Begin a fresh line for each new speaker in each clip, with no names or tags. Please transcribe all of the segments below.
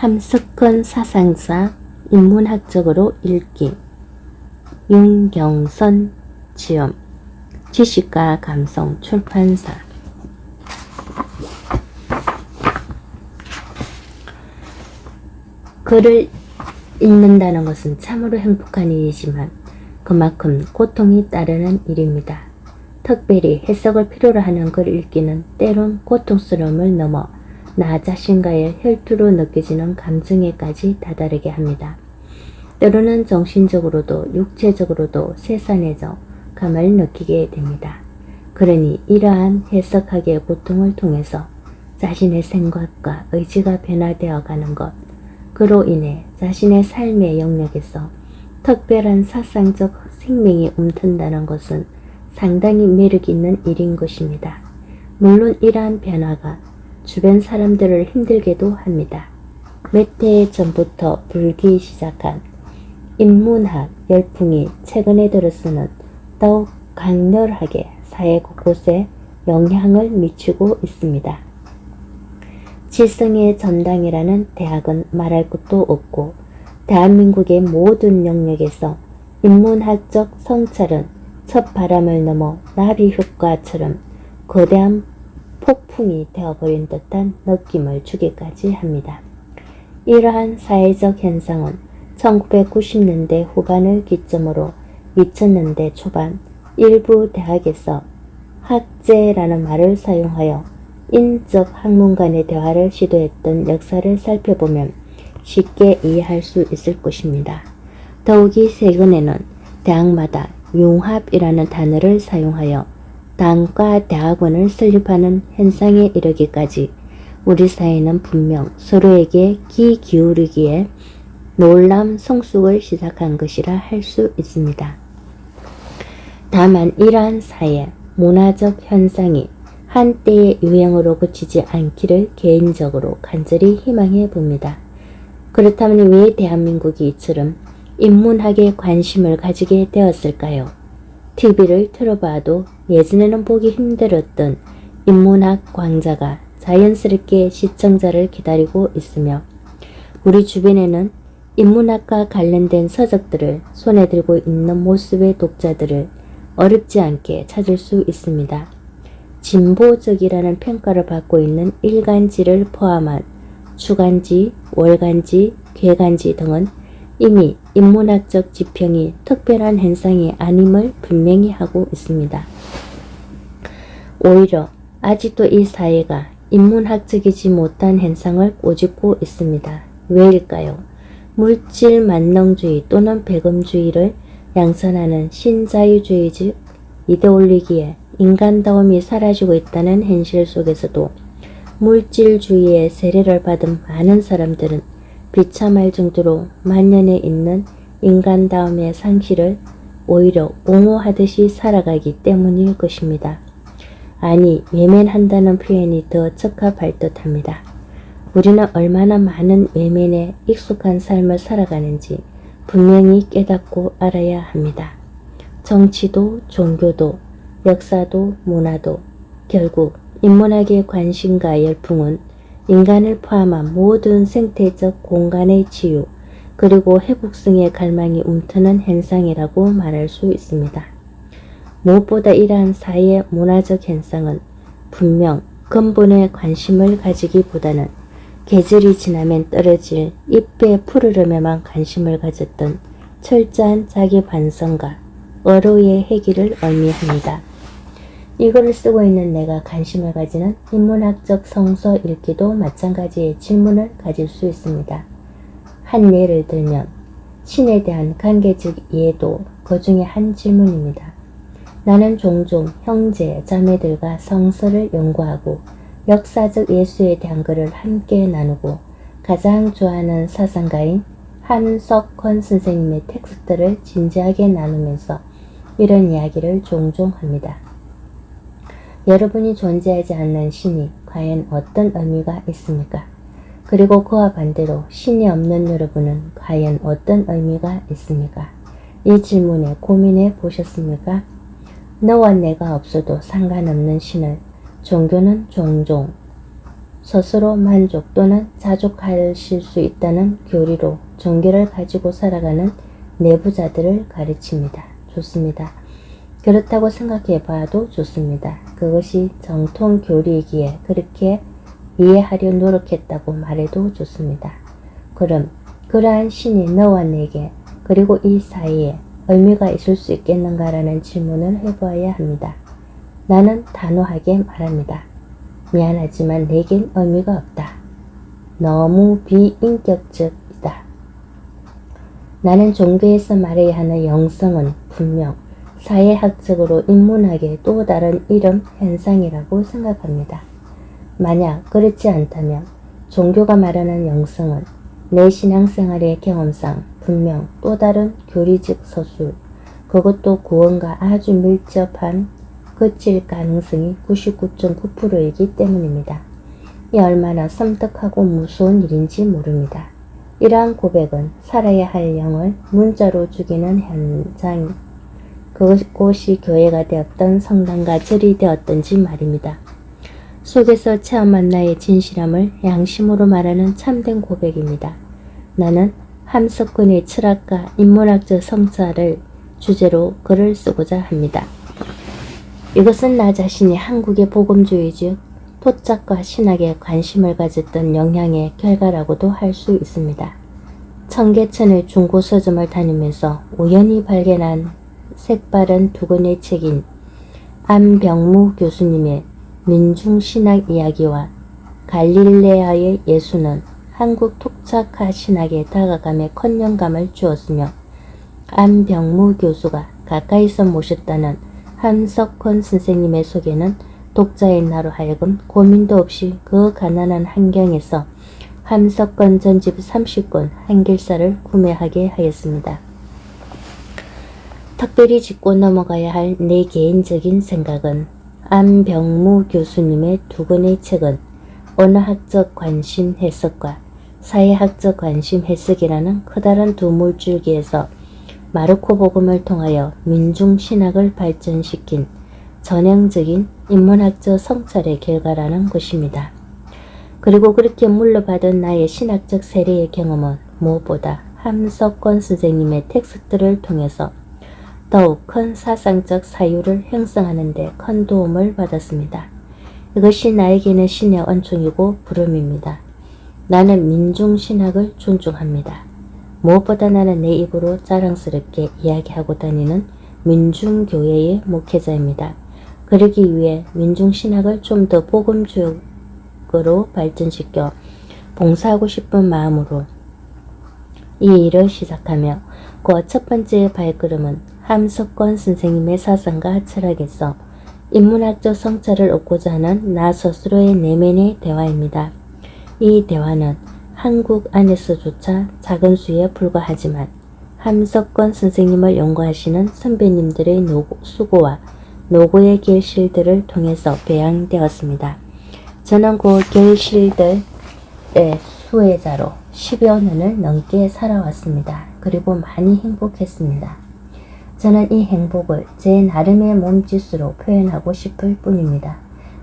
함석헌 사상사 인문학적으로 읽기 윤경선 지음 지식과 감성 출판사. 글을 읽는다는 것은 참으로 행복한 일이지만 그만큼 고통이 따르는 일입니다. 특별히 해석을 필요로 하는 글 읽기는 때론 고통스러움을 넘어 나 자신과의 혈투로 느껴지는 감정에까지 다다르게 합니다. 때로는 정신적으로도 육체적으로도 세산해져 감을 느끼게 됩니다. 그러니 이러한 해석학의 고통을 통해서 자신의 생각과 의지가 변화되어 가는 것, 그로 인해 자신의 삶의 영역에서 특별한 사상적 생명이 움튼다는 것은 상당히 매력 있는 일인 것입니다. 물론 이러한 변화가 주변 사람들을 힘들게도 합니다. 몇 해 전부터 불기 시작한 인문학 열풍이 최근에 들어서는 더욱 강렬하게 사회 곳곳에 영향을 미치고 있습니다. 지성의 전당이라는 대학은 말할 것도 없고 대한민국의 모든 영역에서 인문학적 성찰은 첫 바람을 넘어 나비 효과처럼 거대한 폭풍이 되어버린 듯한 느낌을 주기까지 합니다. 이러한 사회적 현상은 1990년대 후반을 기점으로 2000년대 초반 일부 대학에서 학제라는 말을 사용하여 인적 학문 간의 대화를 시도했던 역사를 살펴보면 쉽게 이해할 수 있을 것입니다. 더욱이 최근에는 대학마다 융합이라는 단어를 사용하여 단과 대학원을 설립하는 현상에 이르기까지 우리 사회는 분명 서로에게 귀 기울이기에 놀라운 성숙을 시작한 것이라 할 수 있습니다. 다만 이러한 사회, 문화적 현상이 한때의 유행으로 그치지 않기를 개인적으로 간절히 희망해 봅니다. 그렇다면 왜 대한민국이 이처럼 인문학에 관심을 가지게 되었을까요? TV를 틀어봐도 예전에는 보기 힘들었던 인문학 강좌가 자연스럽게 시청자를 기다리고 있으며 우리 주변에는 인문학과 관련된 서적들을 손에 들고 있는 모습의 독자들을 어렵지 않게 찾을 수 있습니다. 진보적이라는 평가를 받고 있는 일간지를 포함한 주간지, 월간지, 괴간지 등은 이미 인문학적 지평이 특별한 현상이 아님을 분명히 하고 있습니다. 오히려 아직도 이 사회가 인문학적이지 못한 현상을 꼬집고 있습니다. 왜일까요? 물질 만능주의 또는 배금주의를 양선하는 신자유주의적 이데올로기에 인간다움이 사라지고 있다는 현실 속에서도 물질주의의 세례를 받은 많은 사람들은 비참할 정도로 만연해 있는 인간다움의 상실을 오히려 옹호하듯이 살아가기 때문일 것입니다. 아니, 외면한다는 표현이 더 적합할 듯합니다. 우리는 얼마나 많은 외면에 익숙한 삶을 살아가는지 분명히 깨닫고 알아야 합니다. 정치도 종교도 역사도 문화도 결국 인문학의 관심과 열풍은 인간을 포함한 모든 생태적 공간의 치유 그리고 회복성의 갈망이 움트는 현상이라고 말할 수 있습니다. 무엇보다 이러한 사회 문화적 현상은 분명 근본에 관심을 가지기보다는 계절이 지나면 떨어질 잎의 푸르름에만 관심을 가졌던 철저한 자기 반성과 어로의 해기를 의미합니다. 이거를 쓰고 있는 내가 관심을 가지는 인문학적 성서 읽기도 마찬가지의 질문을 가질 수 있습니다. 한 예를 들면 신에 대한 관계적 이해도 그 중에 한 질문입니다. 나는 종종 형제, 자매들과 성서를 연구하고 역사적 예수에 대한 글을 함께 나누고 가장 좋아하는 사상가인 함석헌 선생님의 텍스트를 진지하게 나누면서 이런 이야기를 종종 합니다. 여러분이 존재하지 않는 신이 과연 어떤 의미가 있습니까? 그리고 그와 반대로 신이 없는 여러분은 과연 어떤 의미가 있습니까? 이 질문에 고민해 보셨습니까? 너와 내가 없어도 상관없는 신을 종교는 종종 스스로 만족 또는 자족하실 수 있다는 교리로 종교를 가지고 살아가는 내부자들을 가르칩니다. 좋습니다. 그렇다고 생각해 봐도 좋습니다. 그것이 정통 교리이기에 그렇게 이해하려 노력했다고 말해도 좋습니다. 그럼 그러한 신이 너와 내게 그리고 이 사이에 의미가 있을 수 있겠는가라는 질문을 해보아야 합니다. 나는 단호하게 말합니다. 미안하지만 내겐 의미가 없다. 너무 비인격적이다. 나는 종교에서 말해야 하는 영성은 분명 사회학적으로 인문학의 또 다른 이름 현상이라고 생각합니다. 만약 그렇지 않다면 종교가 말하는 영성은 내 신앙생활의 경험상 분명 또 다른 교리적 서술, 그것도 구원과 아주 밀접한 그칠 가능성이 99.9%이기 때문입니다. 이 얼마나 섬뜩하고 무서운 일인지 모릅니다. 이러한 고백은 살아야 할 영을 문자로 죽이는 현장, 그곳이 교회가 되었던 성당과 절이 되었던지 말입니다. 속에서 체험한 나의 진실함을 양심으로 말하는 참된 고백입니다. 나는 함석근의 철학과 인문학적 성찰을 주제로 글을 쓰고자 합니다. 이것은 나 자신이 한국의 복음주의 즉 토착과 신학에 관심을 가졌던 영향의 결과라고도 할 수 있습니다. 청계천의 중고 서점을 다니면서 우연히 발견한 색바른 두 권의 책인 안병무 교수님의 민중신학 이야기와 갈릴레아의 예수는 한국 토착화 신학에 다가감에 컨영감을 주었으며 안병무 교수가 가까이서 모셨다는 함석헌 선생님의 소개는 독자인 나로 하여금 고민도 없이 그 가난한 환경에서 함석헌 전집 30권 한길사를 구매하게 하였습니다. 특별히 짚고 넘어가야 할 내 개인적인 생각은 안병무 교수님의 두 권의 책은 언어학적 관심 해석과 사회학적 관심 해석이라는 커다란 두 물줄기에서 마르코 복음을 통하여 민중신학을 발전시킨 전형적인 인문학적 성찰의 결과라는 것입니다. 그리고 그렇게 물려받은 나의 신학적 세례의 경험은 무엇보다 함석헌 선생님의 텍스트를 통해서 더욱 큰 사상적 사유를 형성하는 데 큰 도움을 받았습니다. 이것이 나에게는 신의恩寵이고 부름입니다. 나는 민중신학을 존중합니다. 무엇보다 나는 내 입으로 자랑스럽게 이야기하고 다니는 민중교회의 목회자입니다. 그러기 위해 민중신학을 좀 더 복음적으로 발전시켜 봉사하고 싶은 마음으로 이 일을 시작하며 그 첫 번째 발걸음은 함석헌 선생님의 사상과 철학에서 인문학적 성찰을 얻고자 하는 나 스스로의 내면의 대화입니다. 이 대화는 한국 안에서조차 작은 수에 불과하지만 함석헌 선생님을 연구하시는 선배님들의 수고와 노고의 결실들을 통해서 배양되었습니다. 저는 그 결실들의 수혜자로 10여 년을 넘게 살아왔습니다. 그리고 많이 행복했습니다. 저는 이 행복을 제 나름의 몸짓으로 표현하고 싶을 뿐입니다.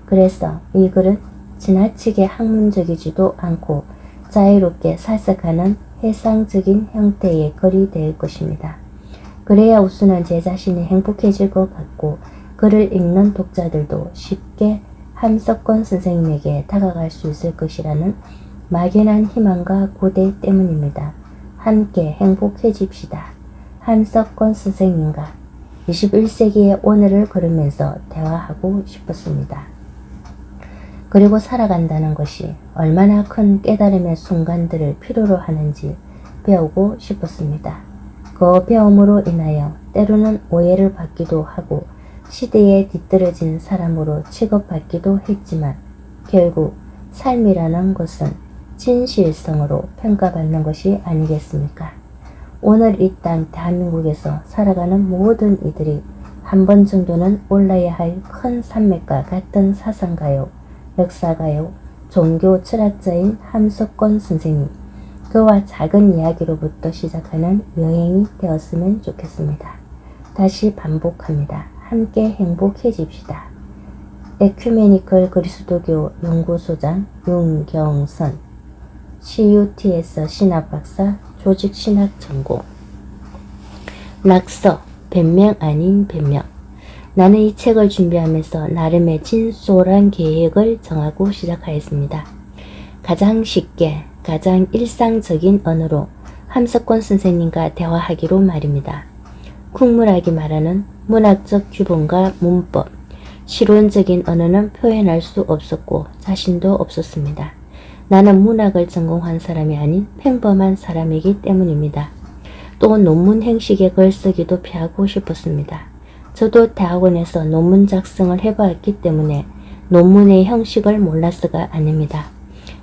그래서 이 글은 지나치게 학문적이지도 않고 자유롭게 사색하는 해상적인 형태의 글이 될 것입니다. 그래야 우선은 제 자신이 행복해질 것 같고 글을 읽는 독자들도 쉽게 함석헌 선생님에게 다가갈 수 있을 것이라는 막연한 희망과 고대 때문입니다. 함께 행복해집시다. 함석헌 선생님과 21세기의 오늘을 걸으면서 대화하고 싶었습니다. 그리고 살아간다는 것이 얼마나 큰 깨달음의 순간들을 필요로 하는지 배우고 싶었습니다. 그 배움으로 인하여 때로는 오해를 받기도 하고 시대에 뒤떨어진 사람으로 취급받기도 했지만 결국 삶이라는 것은 진실성으로 평가받는 것이 아니겠습니까? 오늘 이 땅 대한민국에서 살아가는 모든 이들이 한 번 정도는 올라야 할 큰 산맥과 같은 사상가요, 역사가요, 종교 철학자인 함석헌 선생님, 그와 작은 이야기로부터 시작하는 여행이 되었으면 좋겠습니다. 다시 반복합니다. 함께 행복해집시다. 에큐메니컬 그리스도교 연구소장 윤경선, CUT에서 신학박사, 조직신학 전공. 낙서, 변명 아닌 변명. 나는 이 책을 준비하면서 나름의 진솔한 계획을 정하고 시작하였습니다. 가장 쉽게, 가장 일상적인 언어로 함석권 선생님과 대화하기로 말입니다. 국문학이 말하는 문학적 규범과 문법, 실론적인 언어는 표현할 수 없었고 자신도 없었습니다. 나는 문학을 전공한 사람이 아닌 평범한 사람이기 때문입니다. 또 논문 형식의 글쓰기도 피하고 싶었습니다. 저도 대학원에서 논문 작성을 해보았기 때문에 논문의 형식을 몰라서가 아닙니다.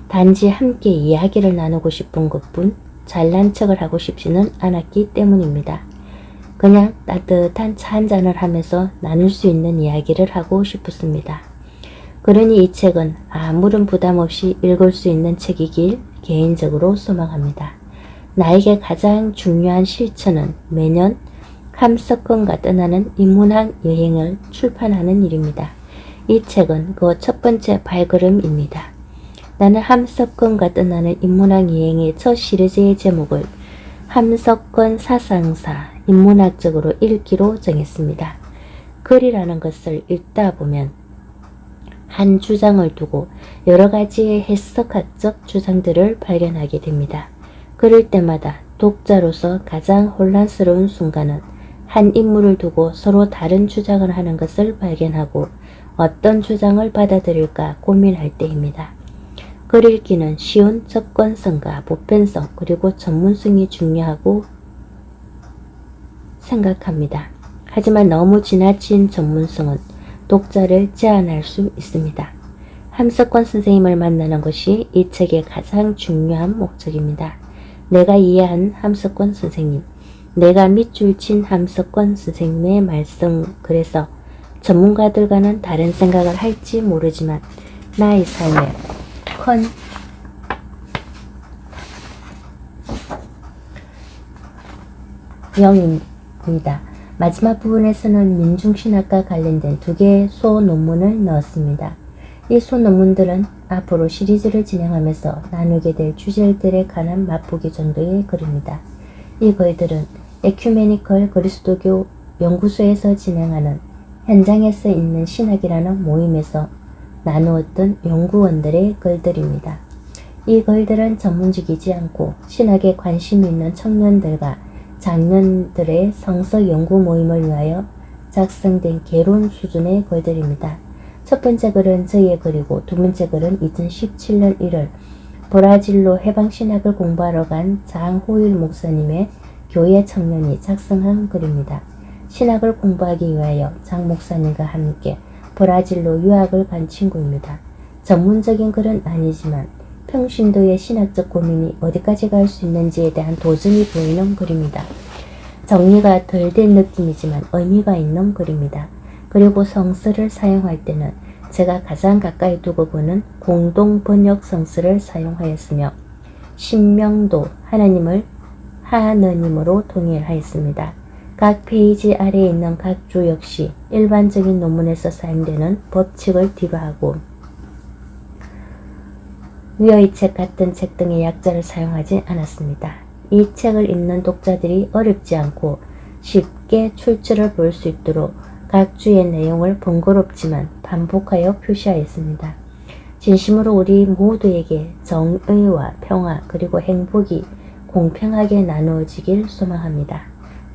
단지 함께 이야기를 나누고 싶은 것뿐 잘난 척을 하고 싶지는 않았기 때문입니다. 그냥 따뜻한 차 한잔을 하면서 나눌 수 있는 이야기를 하고 싶었습니다. 그러니 이 책은 아무런 부담 없이 읽을 수 있는 책이길 개인적으로 소망합니다. 나에게 가장 중요한 실천은 매년 함석권과 떠나는 인문학 여행을 출판하는 일입니다. 이 책은 그 첫 번째 발걸음입니다. 나는 함석권과 떠나는 인문학 여행의 첫 시리즈의 제목을 함석권 사상사 인문학적으로 읽기로 정했습니다. 글이라는 것을 읽다 보면 한 주장을 두고 여러 가지의 해석학적 주장들을 발견하게 됩니다. 그럴 때마다 독자로서 가장 혼란스러운 순간은 한 인물을 두고 서로 다른 주장을 하는 것을 발견하고 어떤 주장을 받아들일까 고민할 때입니다. 글 읽기는 쉬운 접근성과 보편성 그리고 전문성이 중요하고 생각합니다. 하지만 너무 지나친 전문성은 독자를 제한할 수 있습니다. 함석권 선생님을 만나는 것이 이 책의 가장 중요한 목적입니다. 내가 이해한 함석권 선생님, 내가 밑줄 친 함석권 선생님의 말씀, 그래서 전문가들과는 다른 생각을 할지 모르지만 나의 삶에 큰 영입니다. 마지막 부분에서는 민중신학과 관련된 2개의 소논문을 넣었습니다. 이 소논문들은 앞으로 시리즈를 진행하면서 나누게 될 주제들에 관한 맛보기 정도의 글입니다. 이 글들은 에큐메니컬 그리스도교 연구소에서 진행하는 현장에서 있는 신학이라는 모임에서 나누었던 연구원들의 글들입니다. 이 글들은 전문직이지 않고 신학에 관심이 있는 청년들과 장년들의 성서 연구 모임을 위하여 작성된 개론 수준의 글들입니다. 첫 번째 글은 저의 글이고 두 번째 글은 2017년 1월 브라질로 해방신학을 공부하러 간 장호일 목사님의 교회 청년이 작성한 글입니다. 신학을 공부하기 위하여 장 목사님과 함께 브라질로 유학을 간 친구입니다. 전문적인 글은 아니지만 평신도의 신학적 고민이 어디까지 갈 수 있는지에 대한 도전이 보이는 글입니다. 정리가 덜 된 느낌이지만 의미가 있는 글입니다. 그리고 성서를 사용할 때는 제가 가장 가까이 두고 보는 공동 번역 성서를 사용하였으며 신명도 하나님을 하느님으로 통일하였습니다. 각 페이지 아래에 있는 각 조 역시 일반적인 논문에서 사용되는 법칙을 뒤로하고 위의 책 같은 책 등의 약자를 사용하지 않았습니다. 이 책을 읽는 독자들이 어렵지 않고 쉽게 출처를 볼 수 있도록 각 주의 내용을 번거롭지만 반복하여 표시하였습니다. 진심으로 우리 모두에게 정의와 평화 그리고 행복이 공평하게 나누어지길 소망합니다.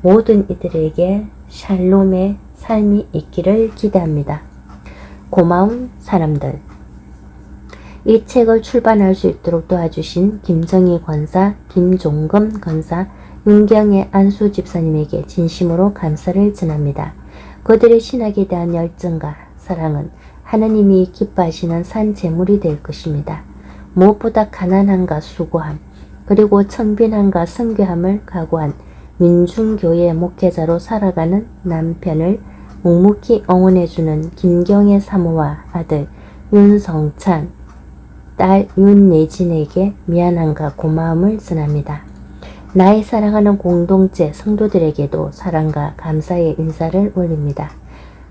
모든 이들에게 샬롬의 삶이 있기를 기대합니다. 고마운 사람들. 이 책을 출판할 수 있도록 도와주신 김정희 권사, 김종금 권사, 윤경애 안수 집사님에게 진심으로 감사를 전합니다. 그들의 신학에 대한 열정과 사랑은 하나님이 기뻐하시는 산 제물이 될 것입니다. 무엇보다 가난함과 수고함, 그리고 청빈함과 성교함을 각오한 민중교회 목회자로 살아가는 남편을 묵묵히 응원해주는 김경애 사모와 아들 윤성찬, 딸 윤예진에게 미안함과 고마움을 전합니다. 나의 사랑하는 공동체 성도들에게도 사랑과 감사의 인사를 올립니다.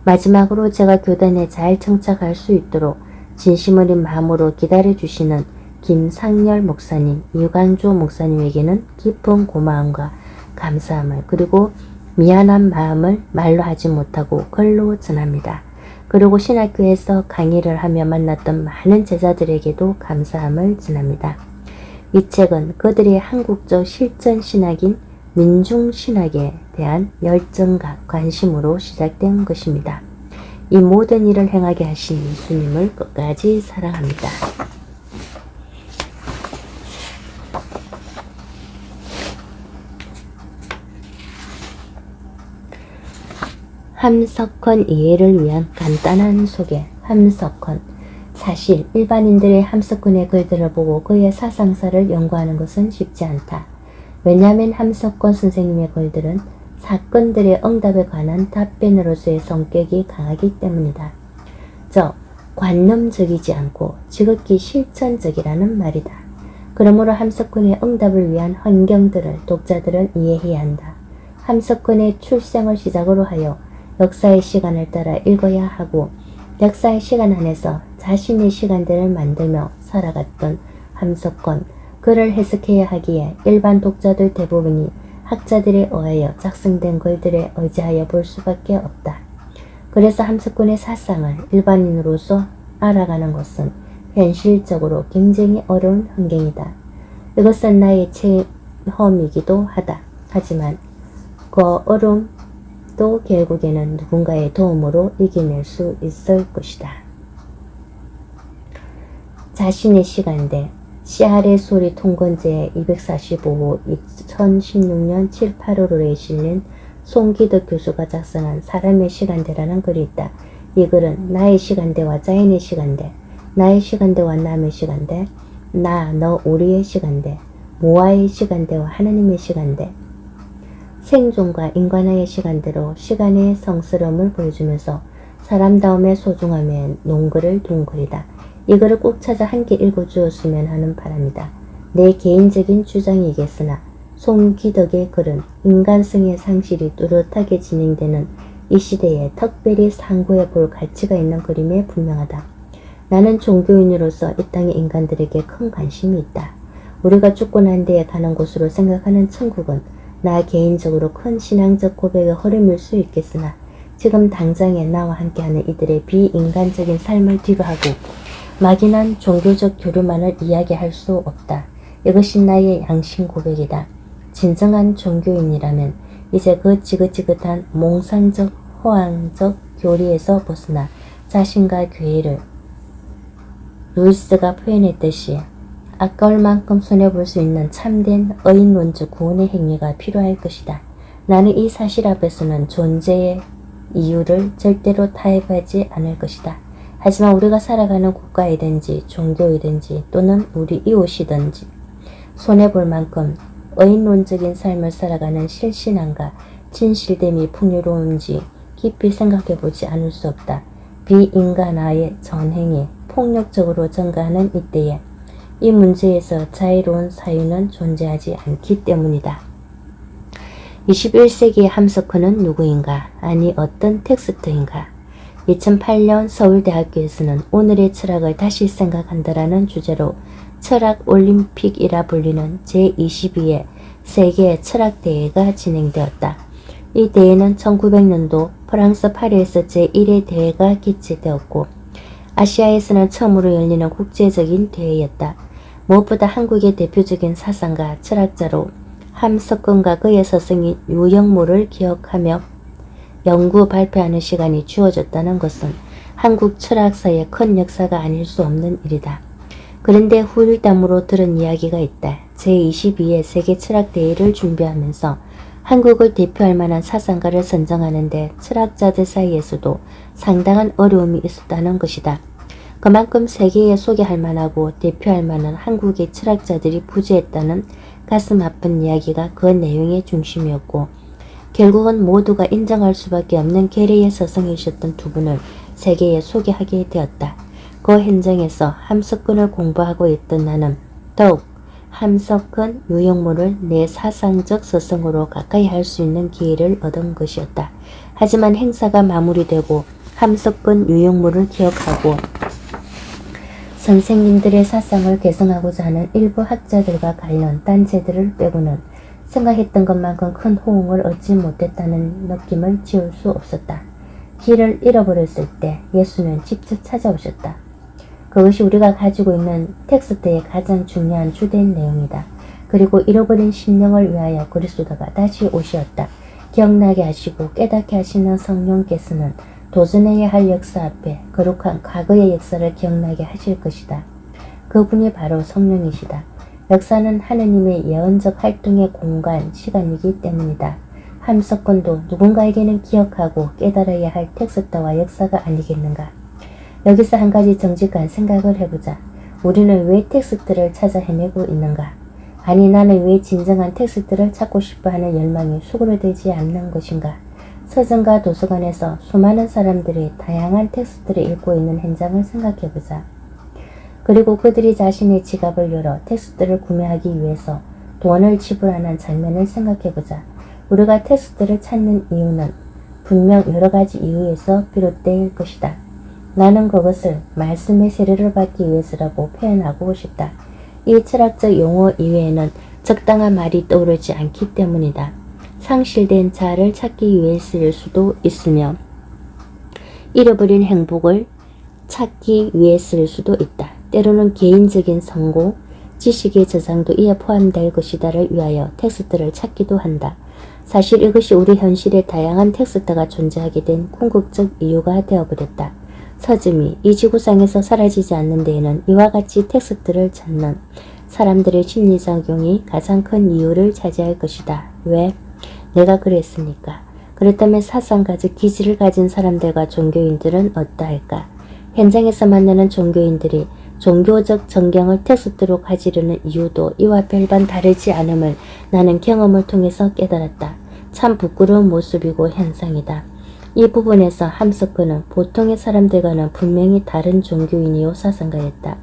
마지막으로 제가 교단에 잘 정착할 수 있도록 진심 어린 마음으로 기다려주시는 김상열 목사님, 유관조 목사님에게는 깊은 고마움과 감사함을 그리고 미안한 마음을 말로 하지 못하고 글로 전합니다. 그리고 신학교에서 강의를 하며 만났던 많은 제자들에게도 감사함을 전합니다. 이 책은 그들의 한국적 실전 신학인 민중신학에 대한 열정과 관심으로 시작된 것입니다. 이 모든 일을 행하게 하신 예수님을 끝까지 사랑합니다. 함석헌 이해를 위한 간단한 소개. 함석헌. 사실 일반인들의 함석헌의 글들을 보고 그의 사상사를 연구하는 것은 쉽지 않다. 왜냐하면 함석헌 선생님의 글들은 사건들의 응답에 관한 답변으로서의 성격이 강하기 때문이다. 관념적이지 않고 지극히 실천적이라는 말이다. 그러므로 함석헌의 응답을 위한 환경들을 독자들은 이해해야 한다. 함석헌의 출생을 시작으로 하여 역사의 시간을 따라 읽어야 하고 역사의 시간 안에서 자신의 시간들을 만들며 살아갔던 함석헌, 그를 해석해야 하기에 일반 독자들 대부분이 학자들에 의하여 작성된 글들에 의지하여 볼 수밖에 없다. 그래서 함석헌의 사상을 일반인으로서 알아가는 것은 현실적으로 굉장히 어려운 환경이다. 이것은 나의 체험이기도 하다. 하지만 그 어려움도 결국에는 누군가의 도움으로 이겨낼 수 있을 것이다. 자신의 시간대 씨알의 소리 통건제 245호 2016년 7, 8월호에 실린 송기덕 교수가 작성한 사람의 시간대라는 글이 있다. 이 글은 나의 시간대와 자연의 시간대, 나의 시간대와 남의 시간대, 나, 너, 우리의 시간대, 모아의 시간대와 하나님의 시간대, 생존과 인간화의 시간대로 시간의 성스러움을 보여주면서 사람다움의 소중함에 논글을 둔 글이다. 이 글을 꼭 찾아 함께 읽어주었으면 하는 바람이다. 내 개인적인 주장이겠으나 송기덕의 글은 인간성의 상실이 뚜렷하게 진행되는 이 시대에 특별히 상고해 볼 가치가 있는 글임에 분명하다. 나는 종교인으로서 이 땅의 인간들에게 큰 관심이 있다. 우리가 죽고 난 뒤에 가는 곳으로 생각하는 천국은 나 개인적으로 큰 신앙적 고백의 흐름일 수 있겠으나 지금 당장에 나와 함께하는 이들의 비인간적인 삶을 뒤로하고 막연한 종교적 교류만을 이야기할 수 없다. 이것이 나의 양심 고백이다. 진정한 종교인이라면 이제 그 지긋지긋한 몽상적 호황적 교리에서 벗어나 자신과 교회를 루이스가 표현했듯이 아까울 만큼 손해볼 수 있는 참된 의인론적 구원의 행위가 필요할 것이다. 나는 이 사실 앞에서는 존재의 이유를 절대로 타협하지 않을 것이다. 하지만 우리가 살아가는 국가이든지 종교이든지 또는 우리 이웃이든지 손해볼 만큼 의인론적인 삶을 살아가는 실신함과 진실됨이 풍요로운지 깊이 생각해보지 않을 수 없다. 비인간화의 전행이 폭력적으로 증가하는 이때에 이 문제에서 자유로운 사유는 존재하지 않기 때문이다. 21세기의 함석헌은 누구인가? 아니 어떤 텍스트인가? 2008년 서울대학교에서는 오늘의 철학을 다시 생각한다라는 주제로 철학 올림픽이라 불리는 제22회 세계 철학대회가 진행되었다. 이 대회는 1900년도 프랑스 파리에서 제1회 대회가 개최되었고 아시아에서는 처음으로 열리는 국제적인 대회였다. 무엇보다 한국의 대표적인 사상가 철학자로 함석헌과 그의 스승인 유영모를 기억하며 연구 발표하는 시간이 주어졌다는 것은 한국 철학사의 큰 역사가 아닐 수 없는 일이다. 그런데 후일담으로 들은 이야기가 있다. 제22회 세계 철학대회를 준비하면서 한국을 대표할 만한 사상가를 선정하는데 철학자들 사이에서도 상당한 어려움이 있었다는 것이다. 그만큼 세계에 소개할 만하고 대표할 만한 한국의 철학자들이 부재했다는 가슴 아픈 이야기가 그 내용의 중심이었고 결국은 모두가 인정할 수밖에 없는 계례의 스승이셨던 두 분을 세계에 소개하게 되었다. 그 현장에서 함석헌을 공부하고 있던 나는 더욱 함석헌, 유영모를 내 사상적 스승으로 가까이 할 수 있는 기회를 얻은 것이었다. 하지만 행사가 마무리되고 함석근 유형물을 기억하고 선생님들의 사상을 개성하고자 하는 일부 학자들과 관련 단체들을 빼고는 생각했던 것만큼 큰 호응을 얻지 못했다는 느낌을 지울 수 없었다. 길을 잃어버렸을 때 예수는 직접 찾아오셨다. 그것이 우리가 가지고 있는 텍스트의 가장 중요한 주된 내용이다. 그리고 잃어버린 심령을 위하여 그리스도가 다시 오셨다. 기억나게 하시고 깨닫게 하시는 성령께서는 도전해야 할 역사 앞에 거룩한 과거의 역사를 기억나게 하실 것이다. 그분이 바로 성령이시다. 역사는 하느님의 예언적 활동의 공간, 시간이기 때문이다. 함석권도 누군가에게는 기억하고 깨달아야 할 텍스트와 역사가 아니겠는가. 여기서 한 가지 정직한 생각을 해보자. 우리는 왜 텍스트를 찾아 헤매고 있는가? 아니 나는 왜 진정한 텍스트를 찾고 싶어하는 열망이 수그러들지 않는 것인가? 서점과 도서관에서 수많은 사람들이 다양한 텍스트를 읽고 있는 현장을 생각해보자. 그리고 그들이 자신의 지갑을 열어 텍스트를 구매하기 위해서 돈을 지불하는 장면을 생각해보자. 우리가 텍스트를 찾는 이유는 분명 여러 가지 이유에서 비롯될 것이다. 나는 그것을 말씀의 세례를 받기 위해서라고 표현하고 싶다. 이 철학적 용어 이외에는 적당한 말이 떠오르지 않기 때문이다. 상실된 자아를 찾기 위해서일 수도 있으며 잃어버린 행복을 찾기 위해서일 수도 있다. 때로는 개인적인 성공, 지식의 저장도 이에 포함될 것이다를 위하여 텍스트를 찾기도 한다. 사실 이것이 우리 현실에 다양한 텍스트가 존재하게 된 궁극적 이유가 되어버렸다. 서점이 이 지구상에서 사라지지 않는 데에는 이와 같이 텍스트를 찾는 사람들의 심리작용이 가장 큰 이유를 차지할 것이다. 왜? 내가 그랬으니까. 그렇다면 사상가적 기질을 가진 사람들과 종교인들은 어떠할까? 현장에서 만나는 종교인들이 종교적 정경을 텍스트로 가지려는 이유도 이와 별반 다르지 않음을 나는 경험을 통해서 깨달았다. 참 부끄러운 모습이고 현상이다. 이 부분에서 함석근은 보통의 사람들과는 분명히 다른 종교인이요 사상가였다.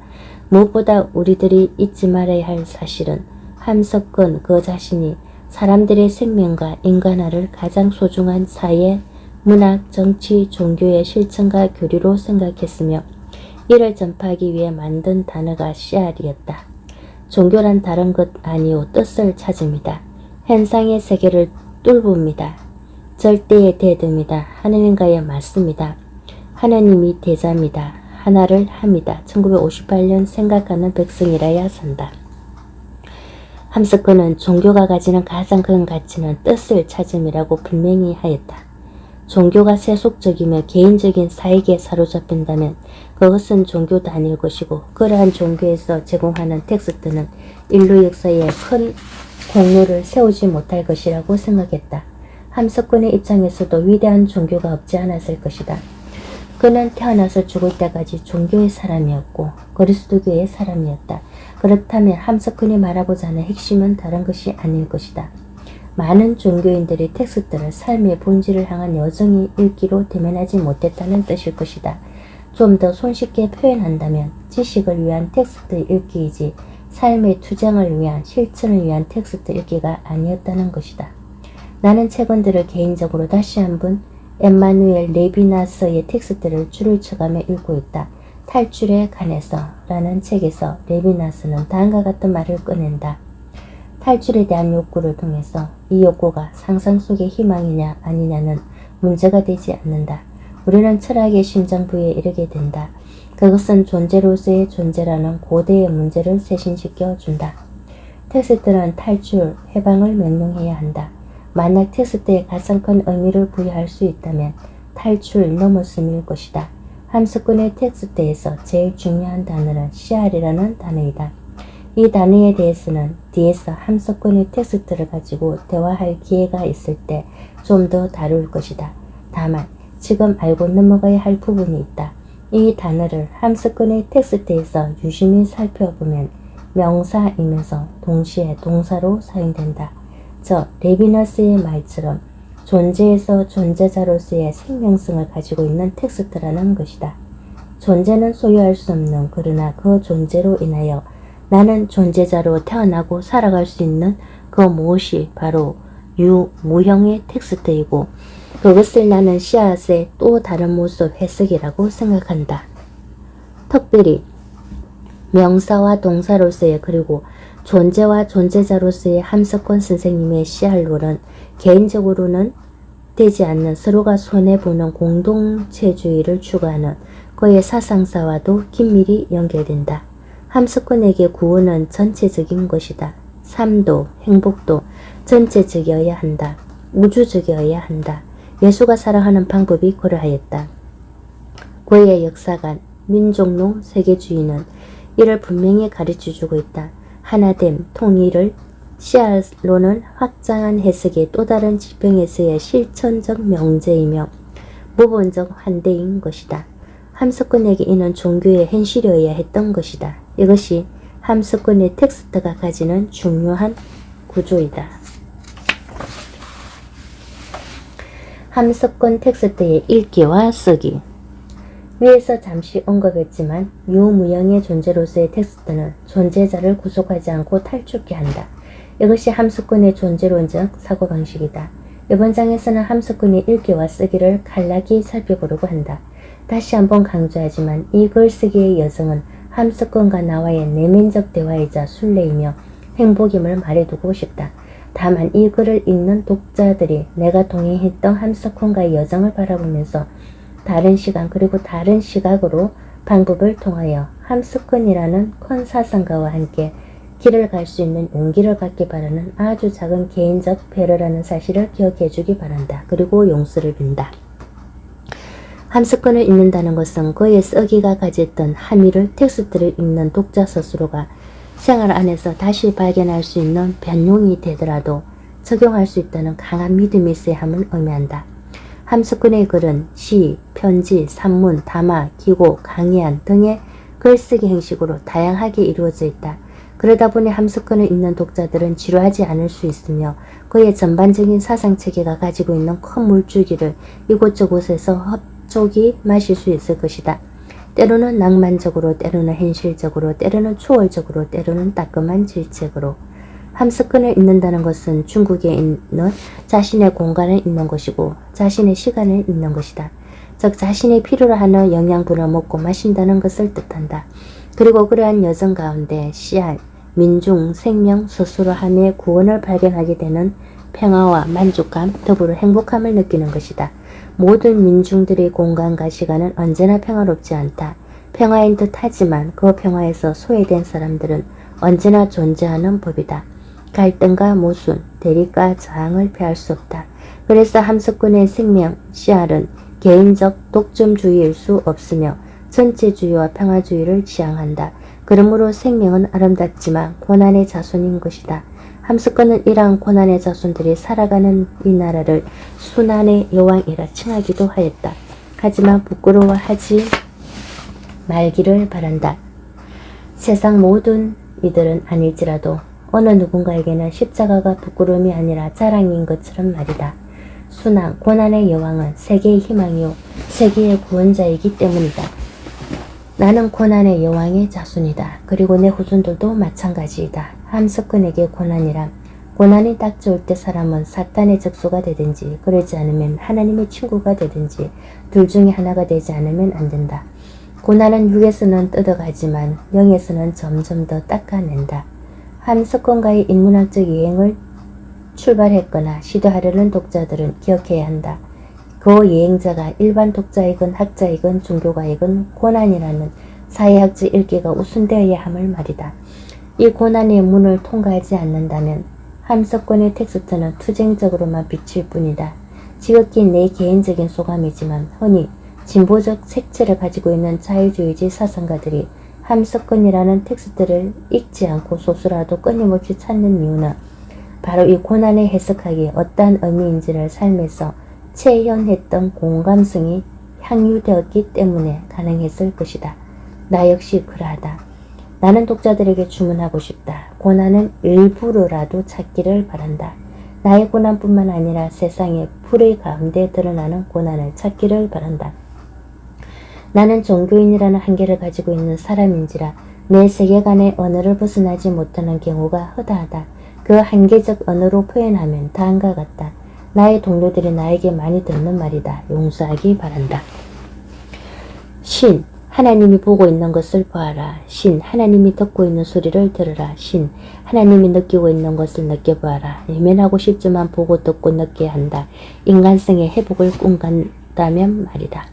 무엇보다 우리들이 잊지 말아야 할 사실은 함석근 그 자신이 사람들의 생명과 인간화를 가장 소중한 사회, 문학, 정치, 종교의 실천과 교리로 생각했으며 이를 전파하기 위해 만든 단어가 씨알이었다. 종교란 다른 것 아니오 뜻을 찾음이다. 현상의 세계를 뚫습니다. 절대의 대듭니다. 하느님과의 맞습니다. 하나님이 대자입니다. 하나를 합니다. 1958년 생각하는 백성이라야 산다. 함석근은 종교가 가지는 가장 큰 가치는 뜻을 찾음이라고 분명히 하였다. 종교가 세속적이며 개인적인 사익에 사로잡힌다면 그것은 종교도 아닐 것이고 그러한 종교에서 제공하는 텍스트는 인류 역사에 큰 공로를 세우지 못할 것이라고 생각했다. 함석근의 입장에서도 위대한 종교가 없지 않았을 것이다. 그는 태어나서 죽을 때까지 종교의 사람이었고 그리스도교의 사람이었다. 그렇다면 함석근이 말하고자 하는 핵심은 다른 것이 아닐 것이다. 많은 종교인들이 텍스트를 삶의 본질을 향한 여정이 읽기로 대면하지 못했다는 뜻일 것이다. 좀 더 손쉽게 표현한다면 지식을 위한 텍스트 읽기이지 삶의 투쟁을 위한 실천을 위한 텍스트 읽기가 아니었다는 것이다. 나는 최근들을 개인적으로 다시 한번 엠마누엘 레비나스의 텍스트를 줄을 쳐가며 읽고 있다. 탈출에 관해서 라는 책에서 레비나스는 다음과 같은 말을 꺼낸다. 탈출에 대한 욕구를 통해서 이 욕구가 상상 속의 희망이냐 아니냐는 문제가 되지 않는다. 우리는 철학의 심장 부위에 이르게 된다. 그것은 존재로서의 존재라는 고대의 문제를 쇄신시켜 준다. 텍스트는 탈출, 해방을 명령해야 한다. 만약 텍스트에 가장 큰 의미를 부여할 수 있다면 탈출 넘어섬일 것이다. 함석근의 텍스트에서 제일 중요한 단어는 씨알이라는 단어이다. 이 단어에 대해서는 뒤에서 함석근의 텍스트를 가지고 대화할 기회가 있을 때 좀 더 다룰 것이다. 다만 지금 알고 넘어가야 할 부분이 있다. 이 단어를 함석근의 텍스트에서 유심히 살펴보면 명사이면서 동시에 동사로 사용된다. 저 레비너스의 말처럼 존재에서 존재자로서의 생명성을 가지고 있는 텍스트라는 것이다. 존재는 소유할 수 없는 그러나 그 존재로 인하여 나는 존재자로 태어나고 살아갈 수 있는 그 무엇이 바로 유무형의 텍스트이고 그것을 나는 씨앗의 또 다른 모습 해석이라고 생각한다. 특별히 명사와 동사로서의 그리고 존재와 존재자로서의 함석권 선생님의 씨앗론은 개인적으로는 되지 않는 서로가 손해보는 공동체주의를 추구하는 그의 사상사와도 긴밀히 연결된다. 함석권에게 구원은 전체적인 것이다. 삶도 행복도 전체적이어야 한다. 우주적이어야 한다. 예수가 살아가는 방법이 그러하였다. 그의 역사관, 민족론, 세계주의는 이를 분명히 가르쳐주고 있다. 하나됨, 통일을 씨앗론은 확장한 해석의 또 다른 지평에서의 실천적 명제이며 무본적 환대인 것이다. 함석권에게 이는 종교의 현실이어야 했던 것이다. 이것이 함석권의 텍스트가 가지는 중요한 구조이다. 함석권 텍스트의 읽기와 쓰기. 위에서 잠시 언급했지만 유무형의 존재로서의 텍스트는 존재자를 구속하지 않고 탈출케 한다. 이것이 함석권의 존재론적 사고방식이다. 이번 장에서는 함석권의 읽기와 쓰기를 간략히 살펴보려고 한다. 다시 한번 강조하지만 이 글쓰기의 여정은 함석권과 나와의 내면적 대화이자 순례이며 행복임을 말해두고 싶다. 다만 이 글을 읽는 독자들이 내가 동행했던 함석권과의 여정을 바라보면서 다른 시간 그리고 다른 시각으로 방법을 통하여 함석권이라는 큰 사상가와 함께 길을 갈 수 있는 용기를 갖기 바라는 아주 작은 개인적 배려라는 사실을 기억해 주기 바란다. 그리고 용서를 빈다. 함석권을 읽는다는 것은 그의 쓰기가 가졌던 함의를 텍스트를 읽는 독자 스스로가 생활 안에서 다시 발견할 수 있는 변용이 되더라도 적용할 수 있다는 강한 믿음이 있어야 함을 의미한다. 함석권의 글은 시, 편지, 산문, 담화, 기고, 강의안 등의 글쓰기 형식으로 다양하게 이루어져 있다. 그러다 보니 함석권을 읽는 독자들은 지루하지 않을 수 있으며 그의 전반적인 사상체계가 가지고 있는 큰 물줄기를 이곳저곳에서 흡족히 마실 수 있을 것이다. 때로는 낭만적으로, 때로는 현실적으로, 때로는 초월적으로, 때로는 따끔한 질책으로. 함석권을 읽는다는 것은 중국에 있는 자신의 공간을 읽는 것이고 자신의 시간을 읽는 것이다. 즉 자신의 필요로 하는 영양분을 먹고 마신다는 것을 뜻한다. 그리고 그러한 여정 가운데 씨앗, 민중, 생명, 스스로함의 구원을 발견하게 되는 평화와 만족감, 더불어 행복함을 느끼는 것이다. 모든 민중들의 공간과 시간은 언제나 평화롭지 않다. 평화인 듯 하지만 그 평화에서 소외된 사람들은 언제나 존재하는 법이다. 갈등과 모순, 대립과 저항을 피할 수 없다. 그래서 함석권의 생명, 씨알은 개인적 독점주의일 수 없으며 전체주의와 평화주의를 지향한다. 그러므로 생명은 아름답지만 고난의 자손인 것이다. 함석권은 이러한 고난의 자손들이 살아가는 이 나라를 순환의 여왕이라 칭하기도 하였다. 하지만 부끄러워하지 말기를 바란다. 세상 모든 이들은 아닐지라도 어느 누군가에게는 십자가가 부끄러움이 아니라 자랑인 것처럼 말이다. 순환, 고난의 여왕은 세계의 희망이요 세계의 구원자이기 때문이다. 나는 고난의 여왕의 자손이다. 그리고 내 후손들도 마찬가지이다. 함석권에게 고난이란 고난이 닥쳐올 때 사람은 사탄의 적수가 되든지 그러지 않으면 하나님의 친구가 되든지 둘 중에 하나가 되지 않으면 안 된다. 고난은 육에서는 뜯어가지만 영에서는 점점 더 닦아낸다. 함석권과의 인문학적 여행을 출발했거나 시도하려는 독자들은 기억해야 한다. 그 여행자가 일반 독자이건 학자이건 종교가이건 고난이라는 사회학적 읽기가 우선되어야 함을 말이다. 이 고난의 문을 통과하지 않는다면 함석권의 텍스트는 투쟁적으로만 비칠 뿐이다. 지극히 내 개인적인 소감이지만 흔히 진보적 색채를 가지고 있는 자유주의지 사상가들이 함석권이라는 텍스트를 읽지 않고 소수라도 끊임없이 찾는 이유는 바로 이 고난의 해석하기에 어떠한 의미인지를 삶에서 체현했던 공감성이 향유되었기 때문에 가능했을 것이다. 나 역시 그러하다. 나는 독자들에게 주문하고 싶다. 고난은 일부러라도 찾기를 바란다. 나의 고난뿐만 아니라 세상의 불의 가운데 드러나는 고난을 찾기를 바란다. 나는 종교인이라는 한계를 가지고 있는 사람인지라 내 세계관의 언어를 벗어나지 못하는 경우가 허다하다. 그 한계적 언어로 표현하면 다음과 같다. 나의 동료들이 나에게 많이 듣는 말이다. 용서하기 바란다. 신, 하나님이 보고 있는 것을 보아라. 신, 하나님이 듣고 있는 소리를 들으라. 신, 하나님이 느끼고 있는 것을 느껴보아라. 외면하고 싶지만 보고 듣고 느껴야 한다. 인간성의 회복을 꿈간다면 말이다.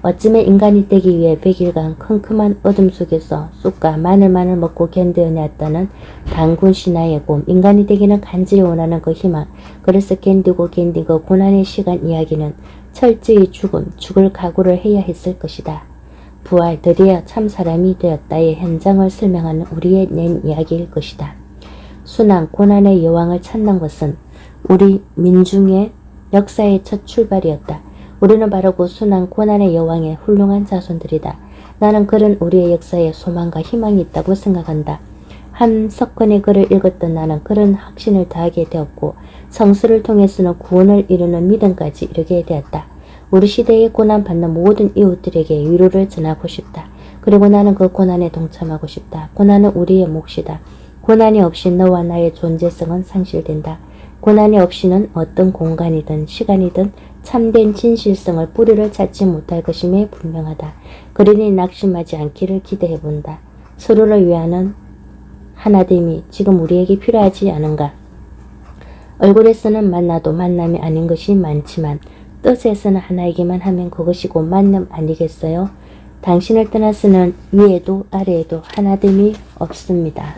어쩌면 인간이 되기 위해 100일간 컴컴한 어둠 속에서 쑥과 마늘만을 먹고 견뎌내었다는 단군 신하의 꿈, 인간이 되기는 간절히 원하는 그 희망, 그래서 견디고 그 고난의 시간 이야기는 철저히 죽을 각오를 해야 했을 것이다. 부활, 드디어 참 사람이 되었다의 현장을 설명하는 우리의 낸 이야기일 것이다. 순환, 고난의 여왕을 찾는 것은 우리 민중의 역사의 첫 출발이었다. 우리는 바로 그 순환 고난의 여왕의 훌륭한 자손들이다. 나는 그런 우리의 역사에 소망과 희망이 있다고 생각한다. 한 석권의 글을 읽었던 나는 그런 확신을 더하게 되었고 성수를 통해서는 구원을 이루는 믿음까지 이르게 되었다. 우리 시대에 고난받는 모든 이웃들에게 위로를 전하고 싶다. 그리고 나는 그 고난에 동참하고 싶다. 고난은 우리의 몫이다. 고난이 없이 너와 나의 존재성은 상실된다. 고난이 없이는 어떤 공간이든 시간이든 참된 진실성을 뿌리를 찾지 못할 것임에 분명하다. 그러니 낙심하지 않기를 기대해본다. 서로를 위하는 하나됨이 지금 우리에게 필요하지 않은가? 얼굴에서는 만나도 만남이 아닌 것이 많지만 뜻에서는 하나이기만 하면 그것이 곧 만남 아니겠어요? 당신을 떠나서는 위에도 아래에도 하나됨이 없습니다.